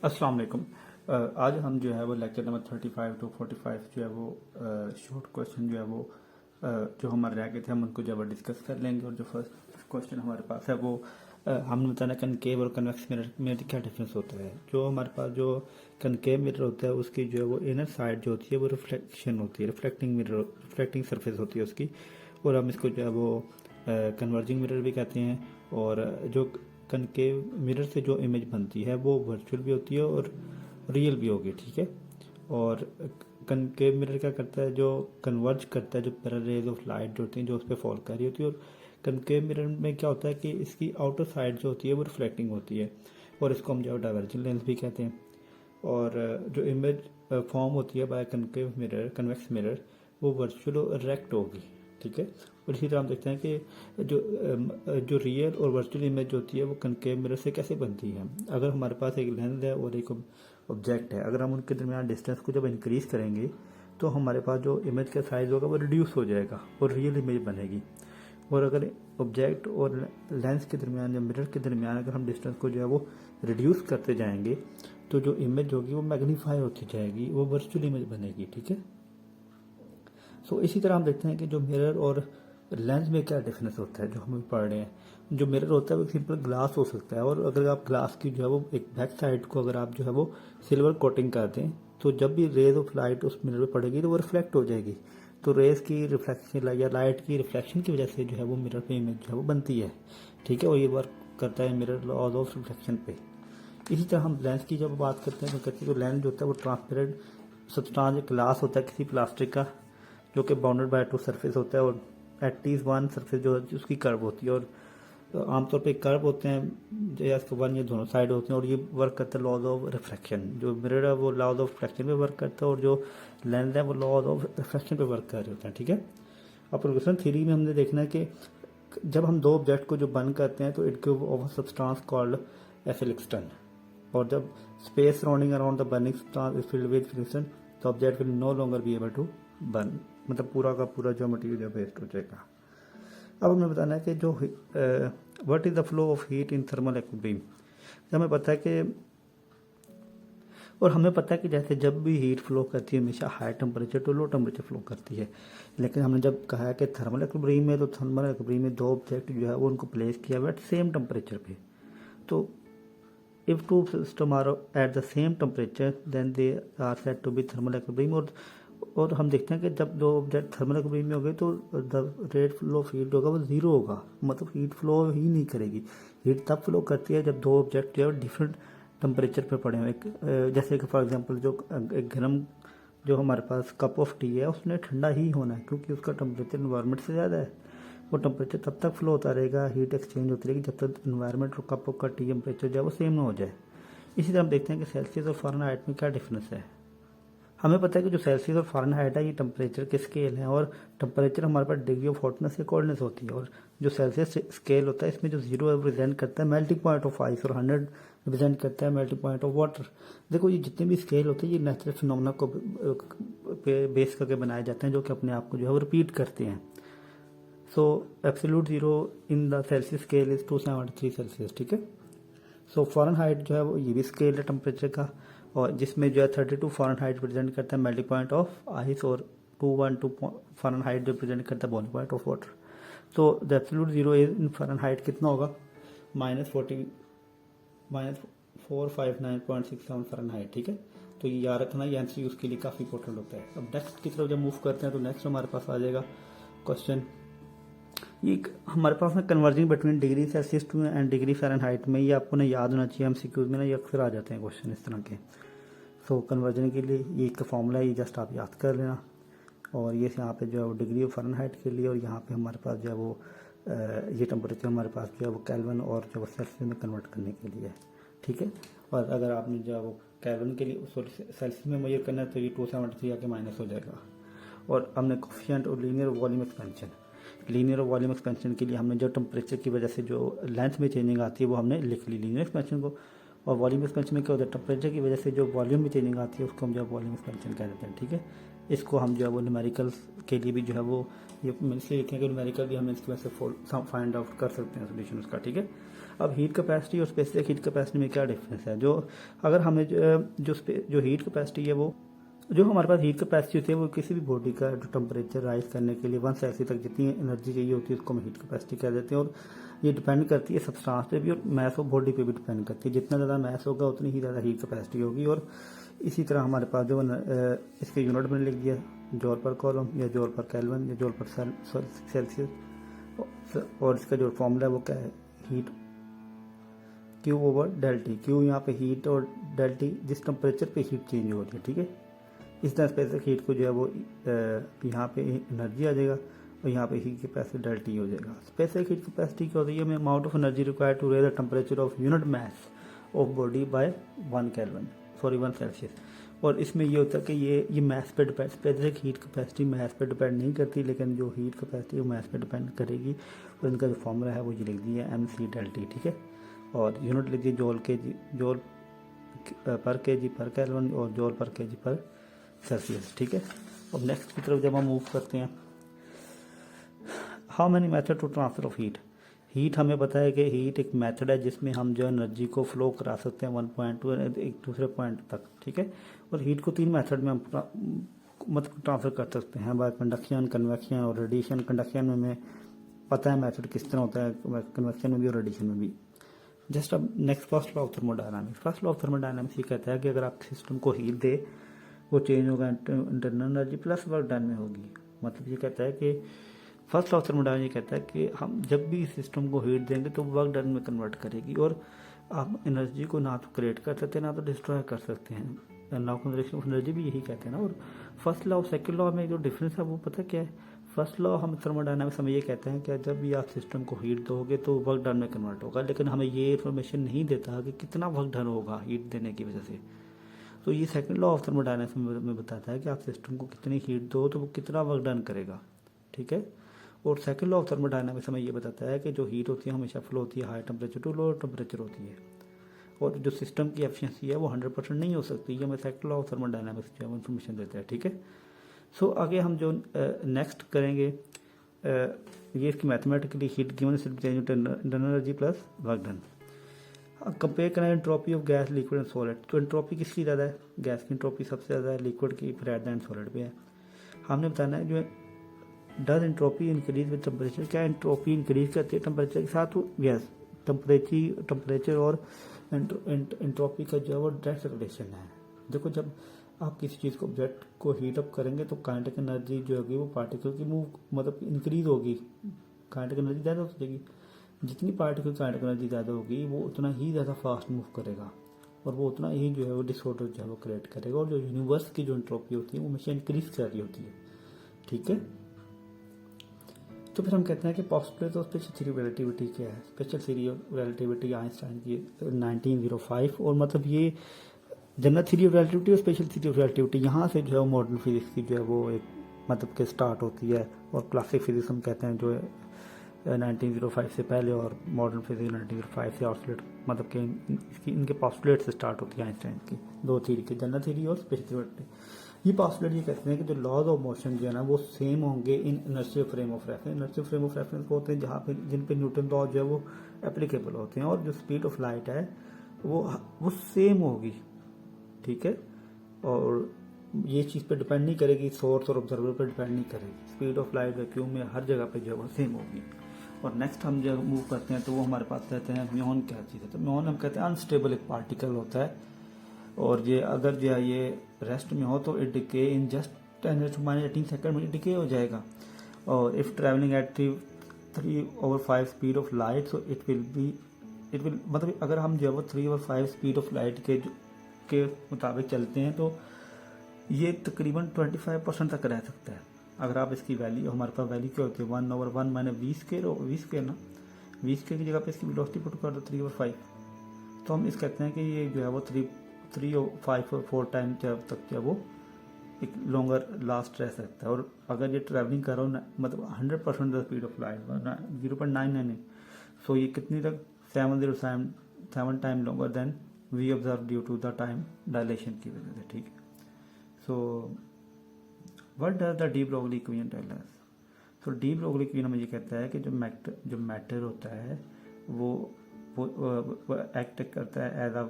अस्सलाम वालेकुम। आज हम जो है वो लेक्चर नंबर 35 टू 45 जो है वो शॉर्ट क्वेश्चन जो है वो जो हमारे रह गए थे हम उनको जो है डिस्कस कर लेंगे। और जो फर्स्ट क्वेश्चन हमारे पास है वो हमने बताना कनकेव और कन्वेक्स मिरर में क्या डिफरेंस होता है। जो हमारे पास जो कनकेव मिरर होता है उसकी जो है वो इनर साइड जो होती है वो रिफ्लेक्शन होती है, रिफ्लेक्टिंग सरफेस होती है उसकी। और हम इसको जो है वो कन्वर्जिंग मिरर भी कहते हैं। और जो कनकेव मिरर से जो इमेज बनती है वो वर्चुअल भी होती है और रियल भी होगी, ठीक है। और कनकेव मिरर क्या करता है, जो कन्वर्ज करता है जो पैरेलल रेज ऑफ लाइट जो होती हैं जो उस पर फॉल कर रही होती है। और कनकेव मिरर में क्या होता है कि इसकी आउटर साइड जो होती है वो रिफ्लेक्टिंग होती है और इसको हम जो डाइवर्जिंग लेंस भी कहते हैं। और जो इमेज फॉर्म होती है by concave mirror, convex mirror, वो वर्चुअल और इरेक्ट होगी, ठीक है। और इसी तरह हम देखते हैं कि जो रियल और वर्चुअल इमेज होती है वो कनकेव मिरर से कैसे बनती है। अगर हमारे पास एक लेंस है और एक ऑब्जेक्ट है, अगर हम उनके दरमियान डिस्टेंस को जब इंक्रीज करेंगे तो हमारे पास जो इमेज का साइज होगा वो रिड्यूस हो जाएगा और रियल इमेज बनेगी। और अगर ऑब्जेक्ट और लेंस के दरमियान या मिरर के दरमियान अगर हम डिस्टेंस को जो है वो रिड्यूस करते जाएंगे तो जो इमेज होगी वो मैग्नीफाई होती जाएगी, वो वर्चुअल इमेज बनेगी, ठीक है। सो इसी तरह हम देखते हैं कि जो मिरर और लेंस में क्या डिफरेंस होता है जो हम पढ़ रहे हैं। जो मिरर होता है वो सिंपल ग्लास हो सकता है, और अगर आप ग्लास की जो है वो एक बैक साइड को अगर आप जो है वो सिल्वर कोटिंग कर दें तो जब भी रेज ऑफ लाइट उस मिरर पे पड़ेगी तो वो रिफ्लेक्ट हो जाएगी। तो रेज की रिफ्लेक्शन या लाइट की रिफ्लेक्शन की वजह से जो है वो मिरर पे इमेज जो है वो बनती है, ठीक है। और ये वर्क करता है मिरर लॉज ऑफ रिफ्लेक्शन पे। इसी तरह हम लेंस की जब बात करते हैं तो कहते हैं जो लेंस जो होता है वो ट्रांसपेरेंट सब्सटेंस ग्लास होता है किसी प्लास्टिक का, जो कि बाउंडेड बाय टू सरफेस होता है। और एटलीस्ट वन सरफेस जो है उसकी कर्व होती है। और आमतौर पे कर्व होते हैं या इसके वन ये दोनों साइड होते हैं। और ये वर्क करता है लॉज ऑफ रिफ्लेक्शन। जो मिरर है वो लॉज ऑफ रिफ्लेक्शन पे वर्क करता है और जो लेंस है वो लॉज ऑफ रिफ्लेक्शन पे वर्क कर रहे होते हैं, ठीक है। अब प्रोग्रेशन थ्योरी में हमने देखना है कि जब हम दो ऑब्जेक्ट को जो बर्न करते हैं तो it give off substance called phlogiston. और जब space surrounding around the burning substance is filled with phlogiston the object will no longer be able to burn, मतलब पूरा का पूरा जो मटेरियल वेस्ट हो जाएगा। अब हमें बताना है कि जो what is the flow of heat in thermal equilibrium. हमें पता है कि और हमें पता है कि जैसे जब भी हीट फ्लो करती है हमेशा high temperature to low temperature flow करती है। लेकिन हमने जब कहा है कि थर्मल इक्विलिब्रियम में, तो थर्मल इक्विलिब्रियम में दो ऑब्जेक्ट जो है वो उनको प्लेस किया हुआ है सेम टेम्परेचर पे। तो if two system are at the same temperature then they are said to be thermal equilibrium. और हम देखते हैं कि जब दो ऑब्जेक्ट थर्मल इक्विलिब्रियम में हो गए तो the rate flow of heat होगा वो जीरो होगा, मतलब हीट फ्लो ही नहीं करेगी। हीट तब फ्लो करती है जब दो ऑब्जेक्ट जो है डिफरेंट टेम्परेचर पे पड़े हुए। जैसे कि फॉर एग्जांपल जो एक गर्म जो हमारे पास कप ऑफ टी है उसने ठंडा ही होना है क्योंकि उसका टेम्परेचर इन्वायरमेंट से ज़्यादा है। वो टेम्परेचर तब तक फ्लो होता रहेगा, हीट एक्सचेंज होती रहेगी जब तक इन्वायरमेंट और कप का टी टेम्परेचर जो है वो सेम ना हो जाए। इसी तरह हम देखते हैं कि सेल्सियस और फ़ारेनहाइट में क्या डिफरेंस है। हमें पता है कि जो सेल्सियस और फ़ारेनहाइट है ये टेम्परेचर के स्केल हैं। और टेम्परेचर हमारे पास डिग्री ऑफ हॉटनेस या कोल्डनेस होती है। और जो सेल्सियस स्केल होता है इसमें जो 0 रिप्रेजेंट करता है मेल्टिंग पॉइंट ऑफ आइस और 100 रिप्रेजेंट करता है मेल्टिंग पॉइंट ऑफ वाटर। देखो ये जितने भी स्केल होते हैं ये नेचुरल फिनोमेना को बेस करके बनाए जाते हैं जो कि अपने आप को जो है वो रिपीट करते हैं। सो absolute zero in the Celsius scale is 273 Celsius, ठीक है। सो फ़ारेनहाइट जो है वो ये भी स्केल है टेम्परेचर का, और जिसमें जो है 32 फ़ारेनहाइट रिप्रेजेंट करता है मेल्टिंग पॉइंट ऑफ आइस और 212 फ़ारेनहाइट रिप्रेजेंट करता है बॉइलिंग पॉइंट ऑफ वाटर। तो the absolute zero is in Fahrenheit कितना होगा, -459.67 फ़ारेनहाइट, ठीक है। तो ये याद रखना, ये एमसीक्यू उसके लिए काफ़ी इंपॉर्टेंट होता है। अब नेक्स्ट की तरफ जब मूव करते हैं तो नेक्स्ट हमारे पास आ जाएगा क्वेश्चन। ये हमारे पास ना converging between degree Celsius to and degree Fahrenheit में, ये आपको ना याद होना चाहिए। एमसीक्यूज में ना ये अक्सर आ जाते हैं क्वेश्चन इस तरह के। सो कन्वर्जन के लिए ये एक फॉर्मूला है, ये जस्ट आप याद कर लेना। और ये यहाँ पे जो है वो डिग्री ऑफ फ़ारेनहाइट के लिए, और यहाँ पे हमारे पास जो है वो ये टेम्परेचर हमारे पास जो है वो केल्विन और जो है सेल्सियस में कन्वर्ट करने के लिए है, ठीक है। और अगर आपने जो है वो केल्विन के लिए सॉरी सेल्सियस में मेजर करना है तो ये 273 आके माइनस हो जाएगा। और हमने कोफिशिएंट और लीनियर वॉल्यूम एक्सपेंशन, लीनियर और वॉल्यूम एक्सपेंशन के लिए हमने जो टेम्परेचर की वजह से जो लेंथ में चेंजिंग आती है वो हमने लिख ली लीनियर एक्सपेंशन को। और वॉल्यूम एक्सपेंशन में क्या होता है, टेम्परेचर की वजह से जो वॉल्यूम में चेंजिंग आती है उसको हम जो वॉल्यूम एक्सपेंशन कह देते हैं, ठीक है। इसको हम जो है वो न्यूमेरिकल के लिए भी जो है वो ये इसलिए लिखें कि न्यूमेरिकल भी हम इसकी वजह से फाइंड आउट कर सकते हैं सोल्यूशन उसका, ठीक है। अब हीट कैपेसिटी और स्पेसिफिक हीट कैपेसिटी में क्या डिफरेंस है? जो अगर हमें जो हीट कैपेसिटी है वो जो हमारे पास हीट कैपेसिटी होती है वो किसी भी बॉडी का जो टेम्परेचर राइज करने के लिए 1 सेल्सियस तक जितनी एनर्जी चाहिए होती है उसको हम हीट कैपेसिटी कह देते हैं। और ये डिपेंड करती है सब्सटेंस पे भी और मैस ऑफ बॉडी पे भी डिपेंड करती है। जितना ज़्यादा मैस होगा उतनी ही ज़्यादा हीट कैपेसिटी होगी। और इसी तरह हमारे पास जो इसके यूनिट मैंने लिख दिया, जॉल पर कॉलम या जॉल पर केल्विन या जॉल पर सेल्सियस। और इसका जो फॉर्मूला है वो क्या है? Heat Q over del T. Q यहाँ पे हीट और डेल टी जिस टेम्परेचर पे हीट चेंज हो रही है, ठीक है। इस तरह स्पेसिफिक हीट को जो है वो यहाँ पे एनर्जी आ जाएगा और यहाँ पे हीट कैपेसिटी डेल टी हो जाएगा। स्पेसिफिक हीट कैपेसिटी क्या होती है? Amount of energy required to raise the temperature of unit mass of body by 1 Celsius. और इसमें ये होता है कि ये मैथ पे depend, specific heat capacity mass पे डिपेंड नहीं करती, लेकिन जो हीट कैपेसिटी वो मैथ पे डिपेंड करेगी। और इनका जो फॉर्मूला है वो ये लिख दिया MC डेल टी, ठीक है। और यूनिट लिख दिए जॉल पर के जी पर केल्विन और जॉल पर के जी पर सेल्सियस, ठीक है। अब नेक्स्ट की तरफ जब हम मूव करते हैं, how many method to transfer of heat. Heat हमें पता है कि हीट एक मेथड है जिसमें हम जो एनर्जी को फ्लो करा सकते हैं 1 पॉइंट टू एक दूसरे पॉइंट तक, ठीक है। और हीट को 3 मेथड में हम मतलब ट्रांसफर कर सकते हैं, बाय कंडक्शन, कन्वेक्शन और रेडिएशन। कंडक्शन में हमें पता है मेथड किस तरह होता है, कन्वेक्शन में भी और रेडिएशन में भी। जस्ट अब next first law of thermodynamics. First law of thermodynamics ये कहता है कि अगर आप सिस्टम को हीट दे वो चेंज होगा internal energy plus work done में होगी। मतलब ये कहता है कि फर्स्ट लॉ ऑफ थर्मोडायनामिक्स ये कहता है कि हम जब भी सिस्टम को हीट देंगे तो वर्क डन में कन्वर्ट करेगी। और आप एनर्जी को ना तो क्रिएट कर सकते हैं ना तो डिस्ट्रॉय कर सकते हैं। Law of conservation of energy भी यही कहते हैं ना। और फर्स्ट लॉ और सेकंड लॉ में जो डिफरेंस है वो पता क्या है? फर्स्ट लॉ हम थर्मोडायनामिक्स में ये कहते हैं कि जब भी आप सिस्टम को हीट दोगे तो वर्क डन में कन्वर्ट होगा, लेकिन हमें ये इन्फॉर्मेशन नहीं देता कि कितना वर्क डन होगा हीट देने की वजह से। तो ये सेकंड लॉ ऑफ थर्मोडायनामिक्स में बताता है कि आप सिस्टम को कितनी हीट दो तो वो कितना वर्क डन करेगा, ठीक है। और सेकंड लॉ ऑफ थर्मोडायनामिक्स में ये बताता है कि जो हीट होती है हमेशा फ्लो होती है high temperature to low temperature होती है। और जो सिस्टम की एफिशिएंसी है वो 100% नहीं हो सकती। ये हमें सेकंड लॉ ऑफ थर्मोडायनामिक्स जो है वो इन्फॉर्मेशन देता है, ठीक है। सो आगे हम जो नेक्स्ट करेंगे ये इसकी mathematically heat given internal energy plus work done. Compare करें entropy of gas, liquid and solid. तो एंट्रोपी किसकी ज़्यादा है? गैस की एंट्रोपी सबसे ज़्यादा है, लिक्विड की फिर एट द एंड सॉलिड पे है। हमने बताना है जो does entropy increase with temperature. क्या एंट्रोपी इंक्रीज करती है टेम्परेचर के साथ? यस, टेम्परेचर और एंट्रोपी का जो है वो डायरेक्ट रिलेशन है। देखो जब आप किसी चीज़ को ऑब्जेक्ट को हीट अप करेंगे तो काइनेटिक एनर्जी जो होगी वो पार्टिकल की मूव मतलब इंक्रीज होगी, काइनेटिक एनर्जी ज़्यादा हो जाएगी। जितनी पार्टिकल काइनेटिक एनर्जी ज़्यादा होगी वो उतना ही ज़्यादा फास्ट मूव करेगा और वो उतना ही जो है वो डिसऑर्डर जो है वो क्रिएट करेगा। और जो यूनिवर्स की जो एंट्रोपी होती है वो हमेशा इंक्रीज कर रही होती है, ठीक है। तो फिर हम कहते हैं कि postulate of special theory of relativity क्या है? Special theory of relativity Einstein की 1905। और मतलब ये जनरल थ्योरी ऑफ रिलेटिविटी और स्पेशल थ्योरी ऑफ रिलेटिविटी यहाँ से जो है मॉडर्न फिजिक्स की जो है वो एक मतलब के स्टार्ट होती है। और क्लासिक फिजिक्स हम कहते हैं जो है 1905 से पहले, और मॉडर्न फिजिक्स 1905 से ऑस्लेट मतलब कि इनके पॉस्टुलेट से स्टार्ट होती है आइंस्टाइन की 2 थ्योरी की, जनरल थ्योरी और स्पेशल थ्योरी। ये पॉस्टुलेट ये कहते हैं कि जो लॉज ऑफ मोशन जो है ना वो सेम होंगे in inertial frame of reference. Inertial frame of reference को होते हैं जहाँ पे जिन पे न्यूटन लॉ जो है वो एप्लीकेबल होते हैं। और जो स्पीड ऑफ लाइट है वो सेम होगी, ठीक है। और ये चीज़ पे डिपेंड नहीं करेगी, सोर्स और ऑब्जर्वर पे डिपेंड नहीं करेगी। स्पीड ऑफ लाइट वैक्यूम में हर जगह पे जो है वो सेम होगी। और नेक्स्ट हम जब मूव करते हैं तो वो हमारे पास कहते हैं म्योन क्या चीज़ है? तो म्योन हम कहते हैं अनस्टेबल एक पार्टिकल होता है। और ये अगर जो है ये रेस्ट में हो तो it decay in just 10⁻18 second में डिके हो जाएगा। और if travelling eight 3/5 speed of light so it will मतलब अगर हम जो है वो 3/5 स्पीड ऑफ लाइट के मुताबिक चलते हैं तो ये तकरीबन 25% तक रह सकता है। अगर आप इसकी वैल्यू, हमारे पास वैल्यू क्या होती है 1/1 माने 20 ना 20 की जगह पे इसकी वेलोसिटी पुट कर दो 3/5, तो हम इस कहते हैं कि ये जो है वो 3 और 5 और 4 टाइम तक जो है वो एक लॉन्गर लास्ट रह सकता है। और अगर ये ट्रैवलिंग कर रहा हो मतलब 100% the speed of light 0.99, so ये कितनी तक 7 time longer than we observe due to the time dilation की वजह से, ठीक है। So what does the de Broglie equation tell us? तो डी ब्रोगली इक्वेशन हमें ये कहता है कि जो मैटर होता है वो एक्ट करता है एज अ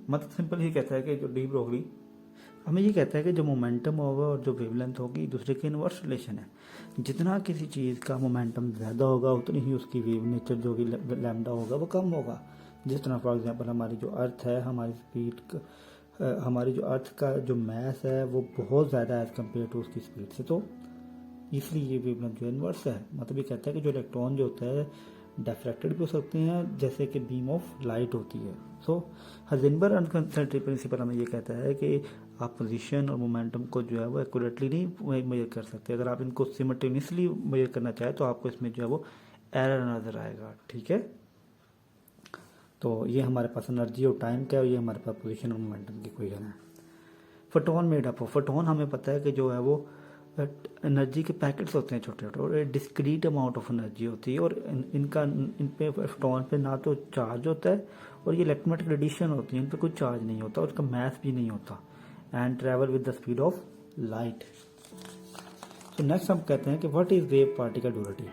मतलब सिंपल ही कहता है कि जो डी ब्रोगली हमें ये कहता है कि जो मोमेंटम होगा और जो वेवलेंथ होगी एक दूसरे के इनवर्स रिलेशन है। जितना किसी चीज़ का मोमेंटम ज़्यादा होगा उतनी ही उसकी वेव नेचर जो कि लैम्डा होगा वो कम होगा। जिस तरह फॉर एग्जांपल हमारी जो अर्थ है, हमारी जो अर्थ का जो मैस है वो बहुत ज़्यादा एज़ कम्पेयर टू उसकी स्पीड से, तो इसलिए ये वेवलेंथ जो इनवर्स है। मतलब ये कहता है कि जो इलेक्ट्रॉन जो होता है डिफ्रैक्टेड भी हो सकते हैं जैसे कि बीम ऑफ लाइट होती है। सो हाइजेनबर्ग अनकंसर्टेड प्रिंसिपल हमें ये कहता है कि आप पोजीशन और मोमेंटम को जो है वो एक्यूरेटली नहीं मेजर कर सकते। अगर आप इनको सिमल्टेनियसली मेजर करना चाहें तो आपको इसमें जो है वो एरर नज़र आएगा। ठीक है, तो ये हमारे पास एनर्जी और टाइम का है और ये हमारे पास पोजीशन और मोमेंटम की इक्वेशन है। Photon made up of, photon हमें पता है कि जो है वो एनर्जी के पैकेट्स होते हैं छोटे छोटे और डिस्क्रीट अमाउंट ऑफ एनर्जी होती है और इन पे फोटोन पे ना तो चार्ज होता है और ये इलेक्ट्रोमैग्नेटिक रेडिएशन होती है, इन पे कोई चार्ज नहीं होता और इसका मास भी नहीं होता and travel with the speed of light. तो नेक्स्ट हम कहते हैं कि what is wave particle durative.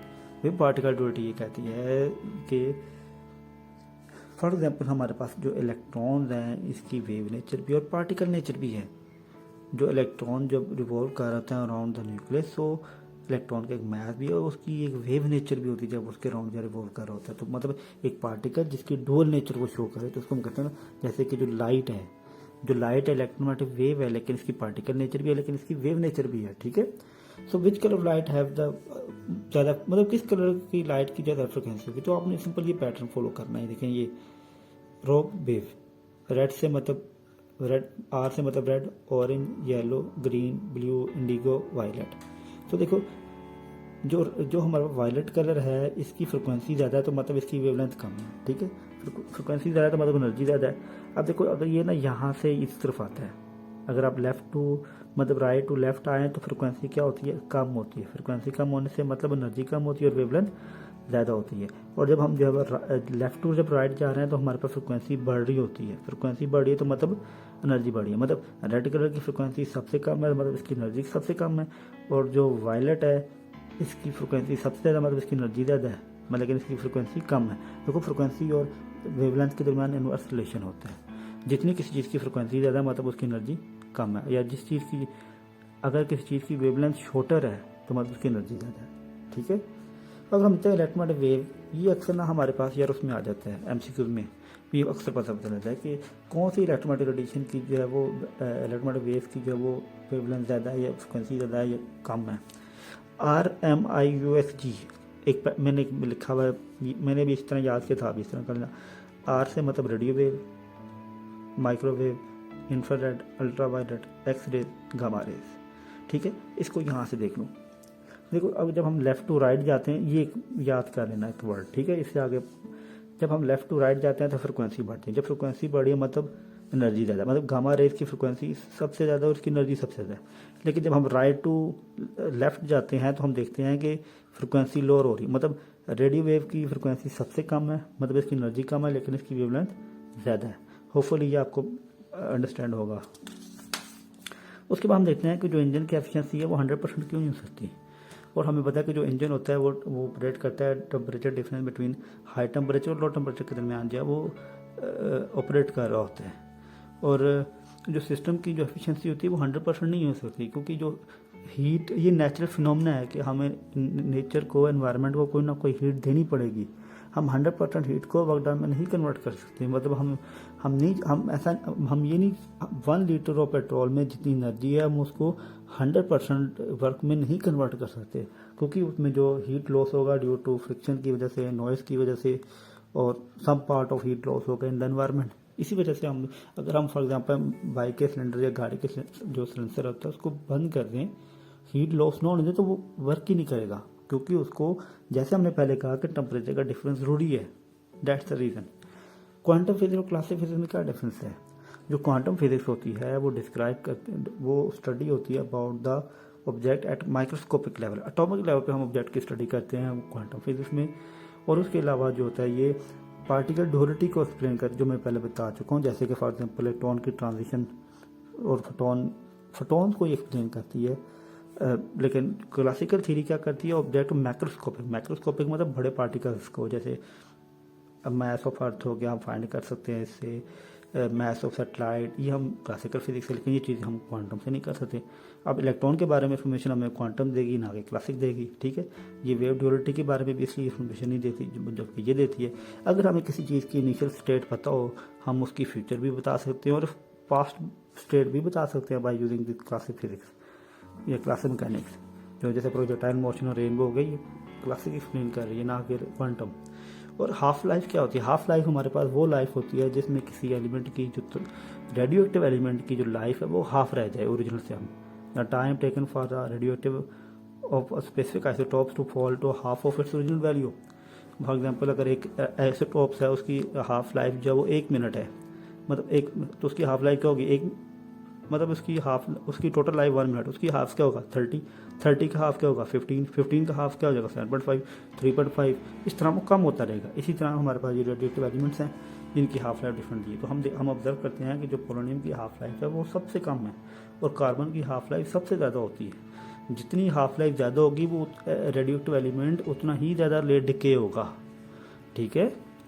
Wave particle durative ये कहती है कि फॉर एग्जाम्पल हमारे पास जो इलेक्ट्रॉन्स हैं इसकी वेव नेचर भी और पार्टिकल नेचर भी है। जो इलेक्ट्रॉन जब रिवॉल्व कर रहा है अराउंड द न्यूक्लियस, तो इलेक्ट्रॉन का एक मास भी है और उसकी एक वेव नेचर भी होती है जब उसके अराउंड रिवॉल्व कर रहा होता है। तो मतलब एक पार्टिकल जिसकी डुअल नेचर को शो करे तो उसको हम कहते हैं जैसे कि जो लाइट है इलेक्ट्रोमैग्नेटिक वेव है लेकिन इसकी पार्टिकल नेचर भी है लेकिन इसकी वेव नेचर भी है। ठीक है, so which colour of light have the ज़्यादा मतलब किस कलर की लाइट की ज़्यादा फ्रिक्वेंसी होगी। तो आपने सिंपल ये पैटर्न फॉलो करना है। देखें ये रॉक वेव, रेड से मतलब रेड, आर से मतलब red, orange, yellow, green, blue, indigo, violet. तो देखो जो हमारा वायलेट कलर है इसकी फ्रिक्वेंसी ज़्यादा है तो मतलब इसकी वेवलेंथ कम है। ठीक है, फ्रिक्वेंसी ज़्यादा है तो मतलब एनर्जी ज़्यादा है। अब देखो अगर ये ना यहाँ से इस तरफ आता है, अगर आप लेफ्ट टू मतलब राइट टू लेफ्ट आए तो फ्रिक्वेंसी क्या होती है, कम होती है। फ्रिक्वेंसी कम होने से मतलब एनर्जी कम होती है और वेवलेंथ ज़्यादा होती है। और जब हम जो है लेफ्ट टू जब राइट जा रहे हैं तो हमारे पास फ्रिक्वेंसी बढ़ रही होती है। फ्रिक्वेंसी बढ़ रही है तो मतलब एनर्जी बढ़ी है। मतलब रेड कलर की फ्रिक्वेंसी सबसे कम है मतलब इसकी एनर्जी सबसे कम है और जो वायलेट है इसकी फ्रिक्वेंसी सबसे ज़्यादा मतलब इसकी एनर्जी ज़्यादा है मतलब लेकिन इसकी फ्रिक्वेंसी कम है। देखो फ्रिक्वेंसी और वेवलेंथ के दरमियान इनवर्स रिलेशन होता है। जितनी किसी चीज़ की फ्रिक्वेंसी ज़्यादा मतलब उसकी एनर्जी कम है, या जिस चीज़ की अगर किसी चीज़ की वेवलेंथ शॉर्टर है तो मतलब उसकी एनर्जी ज़्यादा है। ठीक है, अब हम तो इलेक्ट्रोमैग्नेटिक वेव ये अक्सर ना हमारे पास यार उसमें आ जाता है एमसीक्यूज में भी अक्सर पता चलता है कि कौन सी इलेक्ट्रोमैग्नेटिक रेडिएशन की जो है वो इलेक्ट्रोमैग्नेटिक वेव की जो है वो वेवलेंथ ज़्यादा है या फ्रिक्वेंसी ज़्यादा है या कम है। RMIUXG एक मैंने लिखा हुआ है, मैंने भी इस तरह याद किया था, इस तरह करना। आर से मतलब radio wave, microwave, infrared, ultraviolet, X-ray, gamma rays. ठीक है, इसको यहाँ से देख लो। देखो अब जब हम लेफ़्ट टू राइट जाते हैं ये याद कर लेना एक वर्ड। ठीक है, इससे आगे जब हम लेफ़्ट टू राइट जाते हैं तो फ्रिक्वेंसी बढ़ती है। जब फ्रिक्वेंसी बढ़ी है मतलब एनर्जी ज़्यादा, मतलब गामा रेज की फ्रिक्वेंसी सबसे ज़्यादा और उसकी एनर्जी सबसे ज़्यादा है। लेकिन जब हम राइट टू लेफ़्ट जाते हैं तो हम देखते हैं कि फ्रिक्वेंसी लोअर हो रही है। मतलब रेडियो वेव की फ्रिक्वेंसी सबसे कम है मतलब इसकी एनर्जी कम है लेकिन इसकी वेवलेंथ ज़्यादा है। होपफुली ये आपको अंडरस्टैंड होगा। उसके बाद हम देखते हैं कि जो इंजन की एफिशिएंसी है वो 100% क्यों नहीं हो सकती। और हमें पता है कि जो इंजन होता है वो ऑपरेट करता है temperature difference between high temperature और लो टेम्परेचर के दरमियान जो है वो ऑपरेट कर रहा होता है। और जो सिस्टम की जो एफिशिएंसी होती है वो 100% नहीं हो सकती क्योंकि जो हीट ये नेचुरल फिनोमेना है कि हमें नेचर को एनवायरनमेंट को कोई ना कोई हीट देनी पड़ेगी। हम 100% हीट को वर्क डन में नहीं कन्वर्ट कर सकते। मतलब हम ये नहीं 1 लीटर ऑफ पेट्रोल में जितनी एनर्जी है हम उसको 100% वर्क में नहीं कन्वर्ट कर सकते क्योंकि उसमें जो हीट लॉस होगा ड्यू टू फ्रिक्शन की वजह से, नॉइज़ की वजह से और some part of heat loss होगा इन द एनवायरनमेंट। इसी वजह से अगर हम फॉर एग्जांपल बाइक के सिलेंडर या गाड़ी के जो सिलेंसर होता है उसको बंद कर दें, हीट लॉस ना होने दें तो वो वर्क ही नहीं करेगा क्योंकि उसको जैसे हमने पहले कहा कि टेम्परेचर का डिफरेंस ज़रूरी है। That's the reason. Quantum physics और क्लासिक फिजिक्स में क्या डिफरेंस है। जो क्वांटम फिजिक्स होती है वो डिस्क्राइब करते वो स्टडी होती है about the object at microscopic level. Atomic level पे हम ऑब्जेक्ट की स्टडी करते हैं क्वांटम फिजिक्स में। और उसके अलावा जो होता है ये पार्टिकल ड्यूरेटिव को एक्सप्लेन कर जो मैं पहले बता चुका हूँ, जैसे कि फॉर एग्जांपल इलेक्ट्रॉन की ट्रांजिशन और फोटोन फोटॉन्स को एक्सप्लेन करती है। लेकिन क्लासिकल थ्योरी क्या करती है, ऑब्जेक्ट मैक्रोस्कोपिक मतलब बड़े पार्टिकल्स को, जैसे अब मास ऑफ अर्थ हो गया, हम फाइंड कर सकते हैं इससे, मास ऑफ सेटेलाइट, ये हम क्लासिकल फिजिक्स से, लेकिन ये चीज़ हम क्वांटम से नहीं कर सकते। अब इलेक्ट्रॉन के बारे में इंफॉर्मेशन हमें क्वांटम देगी, ना कि क्लासिक देगी, ठीक है। ये वेव ड्यूअलिटी के बारे में भी इसलिए इंफॉर्मेशन नहीं देती जबकि ये देती है। अगर हमें किसी चीज़ की इनिशियल स्टेट पता हो, हम उसकी फ्यूचर भी बता सकते हैं और पास्ट स्टेट भी बता सकते हैं by using this classic physics या क्लासिक मैकेनिक्स। जो जैसे प्रोजेक्टाइल मोशन और रेनबो हो गई, क्लासिक एक्सप्लेन कर रही है, ना कि क्वांटम। और हाफ लाइफ क्या होती है, हाफ लाइफ हमारे पास वो लाइफ होती है जिसमें किसी एलिमेंट की जो रेडियो एक्टिव एलिमेंट की जो लाइफ है वो हाफ रह जाए ओरिजिनल से। हम the time taken for the radio active of specific isotopes to fall to half of its original value. For example, अगर एक आइसोटॉप्स है, उसकी हाफ लाइफ जो वो 1 मिनट है, मतलब एक, तो उसकी हाफ लाइफ क्या होगी, एक मतलब उसकी टोटल लाइफ 1 मिनट, उसकी हाफ क्या होगा 30 का हाफ क्या होगा 15 का हाफ क्या हो जाएगा 7.5, 3.5, इस तरह वो कम होता रहेगा। इसी तरह हमारे पास ये रेडियोएक्टिव एलिमेंट्स हैं जिनकी हाफ लाइफ डिफरेंट दी है। तो हम ऑब्जर्व करते हैं कि जो पोलोनियम की हाफ लाइफ है वो सबसे कम है और कार्बन की हाफ लाइफ सबसे ज़्यादा होती है। जितनी हाफ लाइफ ज़्यादा होगी वो रेडियोएक्टिव एलिमेंट उतना ही ज़्यादा लेट डिके होगा, ठीक है।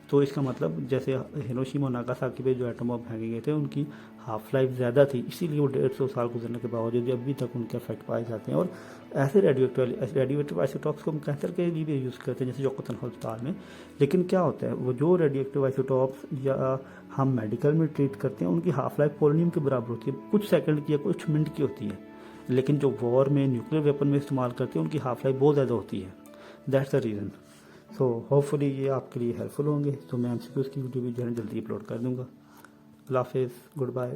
तो इसका मतलब जैसे हिरोशिमा और नागासाकी पे जो एटम बम फेंके गए थे उनकी हाफ लाइफ ज़्यादा थी, इसीलिए वो 150 साल गुजरने के बावजूद अभी तक उनके इफेक्ट पाए जाते हैं। और ऐसे रेडियोएक्टिव आइसोटॉप्स को हम कैंसर के लिए भी यूज़ करते हैं, जैसे जोकोतन अस्पताल में। लेकिन क्या होता है, वो जो रेडियोएक्टिव आइसोटॉप्स या हम मेडिकल में ट्रीट करते हैं उनकी हाफ लाइफ पोलोनियम के बराबर होती है, कुछ सेकंड की या कुछ मिनट की होती है। लेकिन जो वॉर में न्यूक्लियर वेपन में इस्तेमाल करते हैं उनकी हाफ लाइफ बहुत ज़्यादा होती है। That's the reason. So hopefully ये आपके लिए हेल्पफुल होंगे। तो मैं एमसीक्यूज़ की वीडियो भी जो है जल्दी अपलोड कर दूँगा। अल्लाह हाफिज़, गुड बाय।